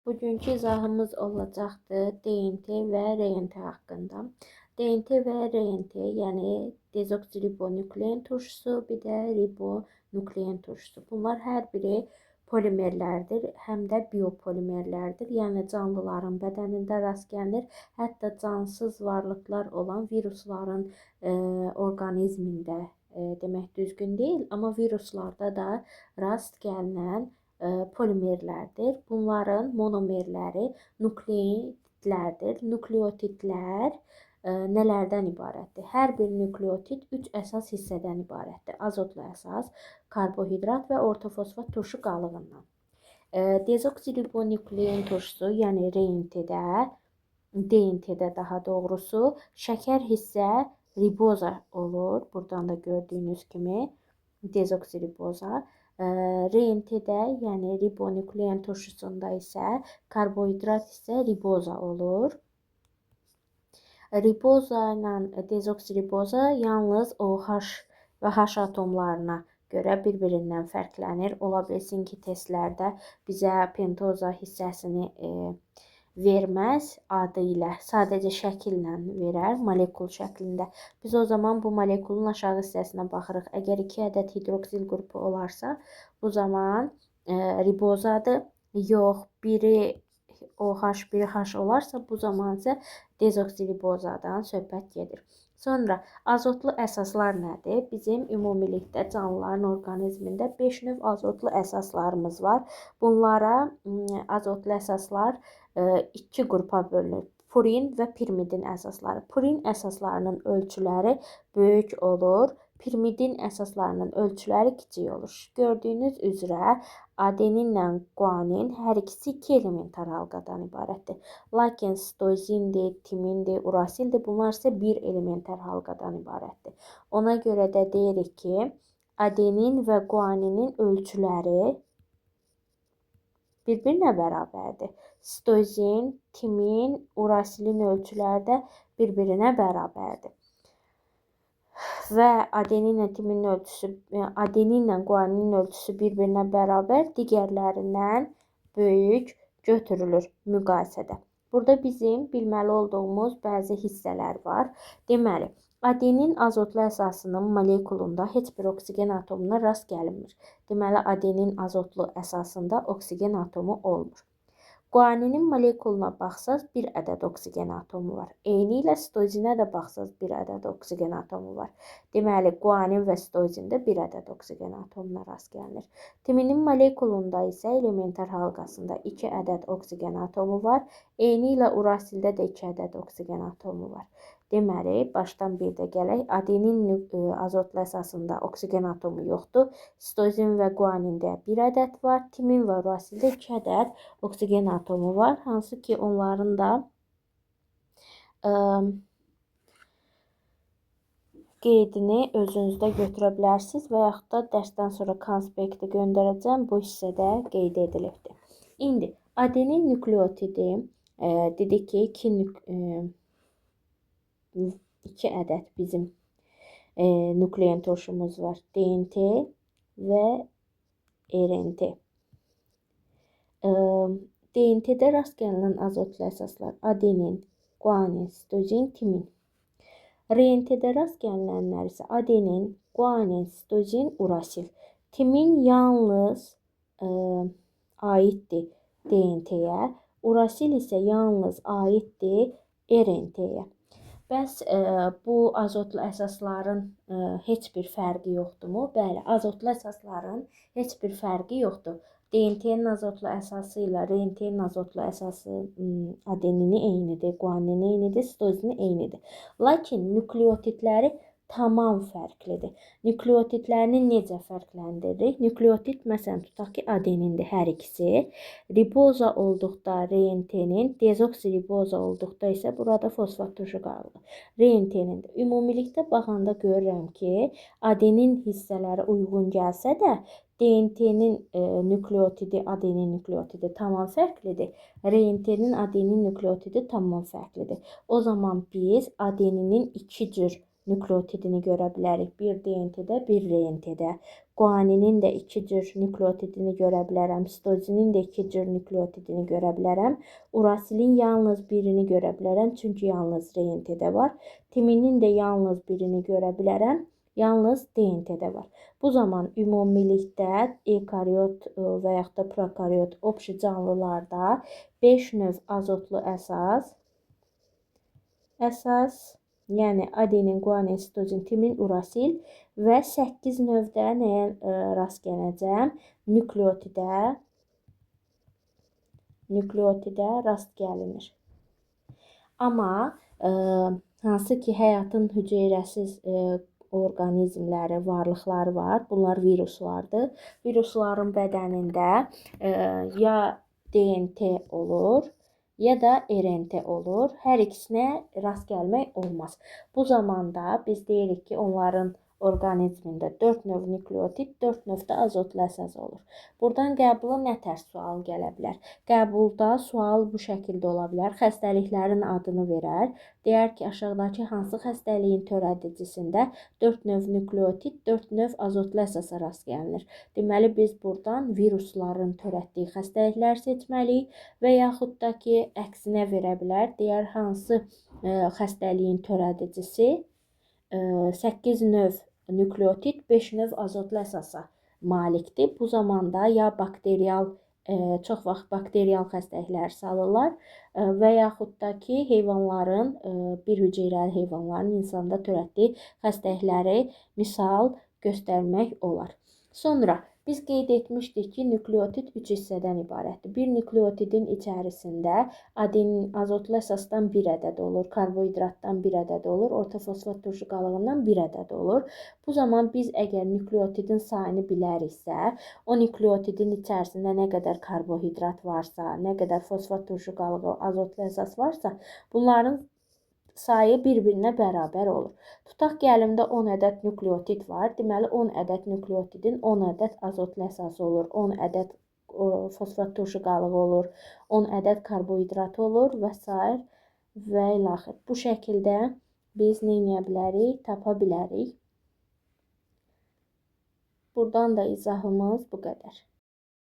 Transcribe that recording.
Bugünkü izahımız olacaqdır DNT və RNT haqqında. DNT və RNT, yəni dezoksiribonuklein turşusu, bir də ribonuklein turşusu. Bunlar hər biri polimerlərdir, həm də biopolimerlərdir. Yəni canlıların bədənində rast gəlinir. Hətta cansız varlıqlar olan virusların orqanizmində demək düzgün deyil, amma viruslarda da rast gəlinən polimerlərdir. Bunların monomerləri nukleotidlərdir. Nukleotidlər nələrdən ibarətdir? Hər bir nukleotid 3 əsas hissədən ibarətdir. Azotlu əsas, karbohidrat və ortofosfat turşu qalığından. Dezoksiribonuklein turşusu, yəni DNT-də daha doğrusu şəkər hissə riboza olur. Buradan da gördüyünüz kimi dezoksiriboza. RNT-də, yəni ribonuklein turşusunda isə karbohidrat isə riboza olur. Riboza ilə dezoksiriboza yalnız OH və H atomlarına görə bir-birindən fərqlənir. Ola bilsin ki, testlərdə bizə pentoza hissəsini verməz adı ilə, sadəcə şəkillə verər, molekul şəklində. Biz o zaman bu molekulun aşağı hissəsinə baxırıq. Əgər 2 ədəd hidroksil qrupu olarsa, bu zaman ribozadır. Yox, biri OH, biri H olarsa, bu zaman isə dezoksiribozadan söhbət gedir. Sonra azotlu əsaslar nədir? Bizim ümumilikdə canlıların orqanizmində 5 növ azotlu əsaslarımız var. Bunlara azotlu əsaslar 2 qrupa bölünür. Purin və pirimidin əsasları. Purin əsaslarının ölçüləri böyük olur. Pirimidin əsaslarının ölçüləri kiçik olur. Gördüyünüz üzrə adeninlə guanin hər ikisi 2 elementar halqadan ibarətdir. Lakin sitozindir, timindir, urasildir. Bunlar isə 1 elementar halqadan ibarətdir. Ona görə də deyirik ki, adenin və guaninin ölçüləri bir-birinə bərabərdir. Sitozin, timin, urasilin ölçüləri də bir-birinə bərabərdir. Və adeninlə timinin ölçüsü, adeninlə guaninin ölçüsü bir-birinə bərabər, digərlərindən böyük götürülür müqayisədə. Burada bizim bilməli olduğumuz bəzi hissələr var. Deməli, adenin azotlu əsasının molekulunda heç bir oksigen atomuna rast gəlinmir. Deməli, adenin azotlu əsasında oksigen atomu olmur. Guaninin molekuluna baxsaz, bir ədəd oksigen atomu var. Eyni ilə sitozinə də baxsaz, bir ədəd oksigen atomu var. Deməli, guanin və sitozində bir ədəd oksigen atomuna rast gəlinir. Timinin molekulunda isə elementar halqasında 2 ədəd oksigen atomu var. Eyni ilə urasildə də 2 ədəd oksigen atomu var. Deməli, başdan bir də gələk, adenin azotlu əsasında oksigen atomu yoxdur. Sitozin və guanində 1 ədəd var. Timin və urasildə 2 ədəd oksigen atomu var. Hansı ki, onların da qeydini özünüzdə götürə bilərsiniz və yaxud da dərsdən sonra konspekti göndərəcəm. Bu hissədə qeyd edilibdir. İndi adenin nukleotidi dedik ki, 2 ədəd bizim nuklein turşumuz var. DNT və RNT. DNT-də rast gəlinən azotlu əsaslar adenin, guanin, sitozin, timin. RNT-də rast gəlinənlər isə adenin, guanin, sitozin, urasil. Timin yalnız aiddir DNT-yə, urasil isə yalnız aiddir RNT-yə. Bəs bu azotlu əsasların heç bir fərqi yoxdurmu? Bəli, azotlu əsasların heç bir fərqi yoxdur. DNT-nin azotlu əsası ilə RNT-nin azotlu əsası adenini eynidir, guanini eynidir, sitozini eynidir. Lakin nukleotidləri tamam fərqlidir. Nukleotidlərini necə fərqləndiririk? Nukleotid, məsələn, tutaq ki, adenindir hər ikisi. Riboza olduqda RNT-nin, dezoksiriboza olduqda isə burada fosfat turşu qalır. RNT-nin ümumilikdə baxanda görürəm ki, adenin hissələri uyğun gəlsə də, DNT-nin nukleotidi, adenin nukleotidi tamam fərqlidir. RNT-nin adenin nukleotidi tamam fərqlidir. O zaman biz adeninin 2 cür nukleotidini görə bilərik. Bir DNT-də, bir RNT-də. guaninin də 2 cür nükleotidini görə bilərəm. Sitozinin də 2 cür nükleotidini görə bilərəm. Urasilin yalnız birini görə bilərəm, çünki yalnız RNT-də var. Timinin də yalnız birini görə bilərəm, yalnız DNT-də var. Bu zaman ümumilikdə ekariot və yaxud da prokariot obşi canlılarda 5 növ azotlu əsas, yəni adenin, guanin, sitozin, timin, urasil və 8 növdə nəyə rast gələcəm? Nükleotidə rast gəlinir. Amma hansı ki həyatın hüceyrəsiz orqanizmləri, varlıqları var. Bunlar viruslardır. Virusların bədənində ya DNT olur, ya da RNT olur. Hər ikisinə rast gəlmək olmaz. Bu zamanda biz deyirik ki, onların orqanizmində 4 növ nükleotid, 4 növ də azotlu əsas olur. Buradan qəbula nə tərs sual gələ bilər? Qəbulda sual bu şəkildə ola bilər. Xəstəliklərin adını verər. Deyər ki, aşağıdakı hansı xəstəliyin törədicisində 4 növ nükleotid, 4 növ azotlu əsasa rast gəlinir. Deməli, biz buradan virusların törətdiyi xəstəliklər seçməliyik və yaxud da ki, əksinə verə bilər. Deyər, hansı xəstəliyin törədicisi 8 növ nükleotid, 5 növ azotlu əsasa malikdir. Bu zamanda ya bakterial, çox vaxt bakterial xəstəliklər salırlar və yaxud da ki, heyvanların, bir hüceyrəli heyvanların insanda törətdiyi xəstəlikləri misal göstərmək olar. Sonra biz qeyd etmişdik ki, nükleotid 3 hissədən ibarətdir. Bir nükleotidin içərisində adenin, azotlu əsasdan 1 ədəd olur, karbohidratdan 1 ədəd olur, orta fosfat turşu qalığından 1 ədəd olur. Bu zaman biz əgər nükleotidin sayını biləriksə, o nükleotidin içərisində nə qədər karbohidrat varsa, nə qədər fosfat turşu qalığı, azotlu əsas varsa, bunların sayı bir-birinə bərabər olur. Tutaq ki, əlimdə 10 ədəd nükleotid var. Deməli, 10 ədəd nükleotidin 10 ədəd azotlu əsası olur, 10 ədəd fosfat turşu qalığı olur, 10 ədəd karbohidrat olur və s. və ilaxır. Bu şəkildə biz nə edə bilərik? Tapa bilərik. Buradan da izahımız bu qədər.